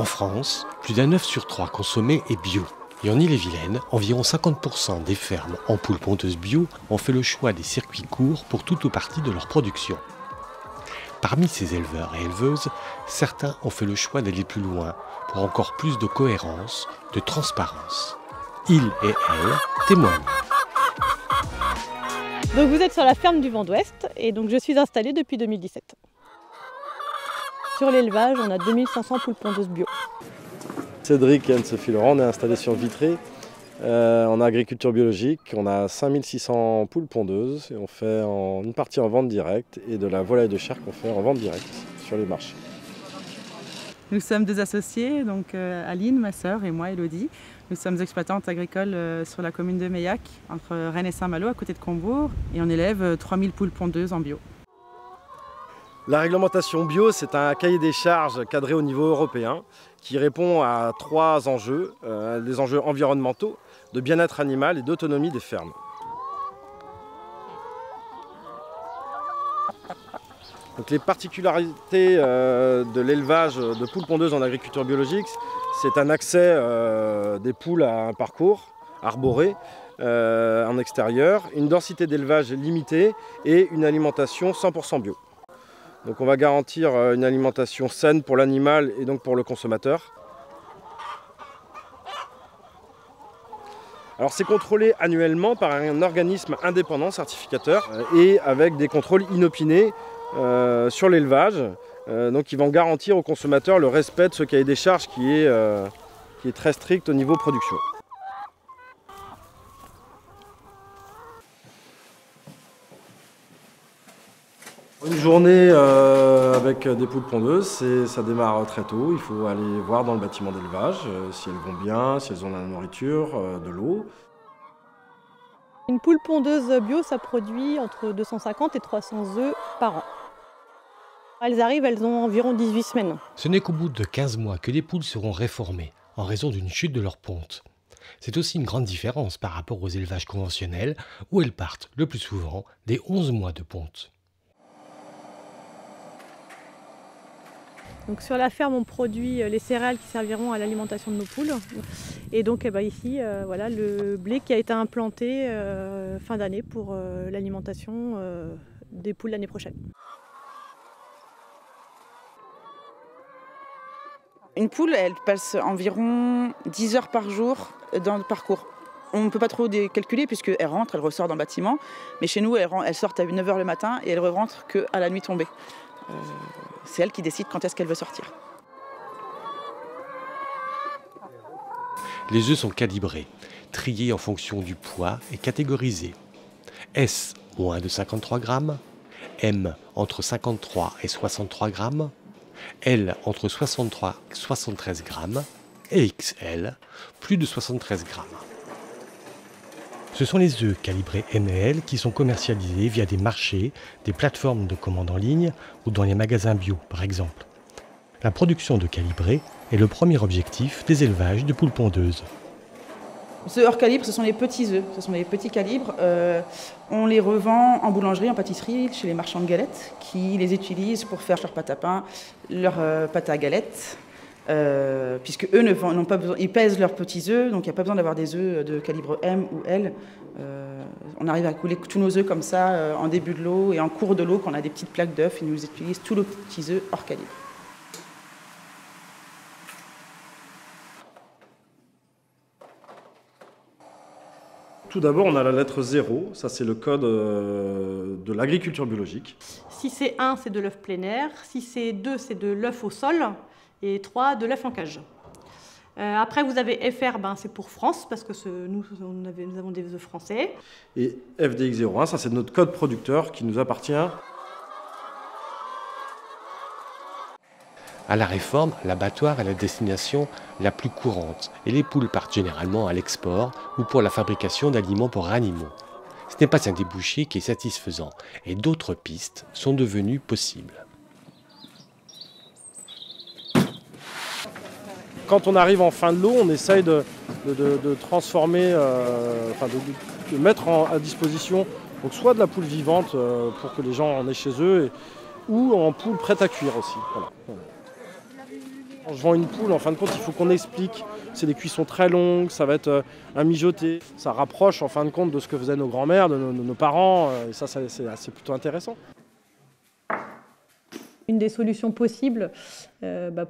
En France, plus d'un œuf sur 3 consommé est bio. Et en Ille-et-Vilaine, environ 50% des fermes en poules pondeuses bio ont fait le choix des circuits courts pour tout ou partie de leur production. Parmi ces éleveurs et éleveuses, certains ont fait le choix d'aller plus loin pour encore plus de cohérence, de transparence. Ils et elles témoignent. Donc vous êtes sur la ferme du Vent d'Ouest et donc je suis installée depuis 2017. Sur l'élevage, on a 2500 poules pondeuses bio. Cédric et Anne-Sophie Laurent, on est installés sur Vitré. En agriculture biologique, on a 5600 poules pondeuses et on fait une partie en vente directe et de la volaille de chair qu'on fait en vente directe sur les marchés. Nous sommes deux associés, donc Aline, ma sœur, et moi, Elodie. Nous sommes exploitantes agricoles sur la commune de Meillac, entre Rennes et Saint-Malo, à côté de Combourg, et on élève 3000 poules pondeuses en bio. La réglementation bio, c'est un cahier des charges cadré au niveau européen qui répond à 3 enjeux, des enjeux environnementaux, de bien-être animal et d'autonomie des fermes. Donc les particularités de l'élevage de poules pondeuses en agriculture biologique, c'est un accès des poules à un parcours arboré en extérieur, une densité d'élevage limitée et une alimentation 100% bio. Donc on va garantir une alimentation saine pour l'animal et donc pour le consommateur. Alors c'est contrôlé annuellement par un organisme indépendant certificateur et avec des contrôles inopinés sur l'élevage, donc ils vont garantir aux consommateurs le respect de ce cahier des charges qui est très strict au niveau production. Une journée avec des poules pondeuses, ça démarre très tôt. Il faut aller voir dans le bâtiment d'élevage si elles vont bien, si elles ont de la nourriture, de l'eau. Une poule pondeuse bio, ça produit entre 250 et 300 œufs par an. Elles arrivent, elles ont environ 18 semaines. Ce n'est qu'au bout de 15 mois que les poules seront réformées en raison d'une chute de leur ponte. C'est aussi une grande différence par rapport aux élevages conventionnels où elles partent le plus souvent des 11 mois de ponte. Donc sur la ferme, on produit les céréales qui serviront à l'alimentation de nos poules. Et donc ici, voilà le blé qui a été implanté fin d'année pour l'alimentation des poules l'année prochaine. Une poule, elle passe environ 10 heures par jour dans le parcours. On ne peut pas trop calculer puisqu'elle rentre, elle ressort dans le bâtiment. Mais chez nous, elle sort à 9 h le matin et elle ne rentre qu'à la nuit tombée. C'est elle qui décide quand est-ce qu'elle veut sortir. Les œufs sont calibrés, triés en fonction du poids et catégorisés. S, moins de 53 grammes, M, entre 53 et 63 grammes, L, entre 63 et 73 grammes, et XL, plus de 73 grammes. Ce sont les œufs calibrés M et L qui sont commercialisés via des marchés, des plateformes de commande en ligne ou dans les magasins bio, par exemple. La production de calibrés est le premier objectif des élevages de poules pondeuses. Ce hors calibre, ce sont les petits œufs, ce sont les petits calibres. On les revend en boulangerie, en pâtisserie, chez les marchands de galettes, qui les utilisent pour faire leur pâte à pain, leur pâte à galettes. Puisque eux n'ont pas besoin, ils pèsent leurs petits œufs, donc il n'y a pas besoin d'avoir des œufs de calibre M ou L. On arrive à couler tous nos œufs comme ça en début de l'eau et en cours de l'eau, quand on a des petites plaques d'œufs, ils nous utilisent tous les petits œufs hors calibre. Tout d'abord, on a la lettre 0, ça c'est le code de l'agriculture biologique. Si c'est 1, c'est de l'œuf plein air. Si c'est 2, c'est de l'œuf au sol. Et 3, de l'œuf en cage. Après, vous avez FR, c'est pour France, parce que nous avons des œufs français. Et FDX01, ça c'est notre code producteur qui nous appartient. À la réforme, l'abattoir est la destination la plus courante et les poules partent généralement à l'export ou pour la fabrication d'aliments pour animaux. Ce n'est pas un débouché qui est satisfaisant et d'autres pistes sont devenues possibles. Quand on arrive en fin de l'eau, on essaye de transformer, de mettre à disposition donc soit de la poule vivante pour que les gens en aient chez eux, ou en poule prête à cuire aussi. Voilà. Quand je vends une poule, en fin de compte, il faut qu'on explique. C'est des cuissons très longues, ça va être un mijoté. Ça rapproche en fin de compte de ce que faisaient nos grands-mères, de nos parents. Et ça, c'est plutôt intéressant. Une des solutions possibles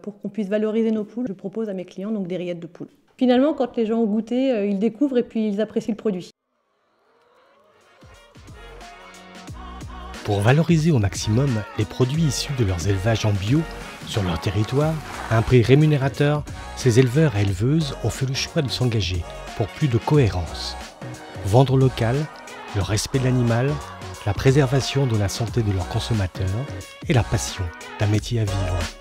pour qu'on puisse valoriser nos poules, je propose à mes clients donc des rillettes de poules. Finalement, quand les gens ont goûté, ils découvrent et puis ils apprécient le produit. Pour valoriser au maximum les produits issus de leurs élevages en bio sur leur territoire, à un prix rémunérateur, ces éleveurs et éleveuses ont fait le choix de s'engager pour plus de cohérence. Vendre local, le respect de l'animal, la préservation de la santé de leurs consommateurs et la passion d'un métier à vivre.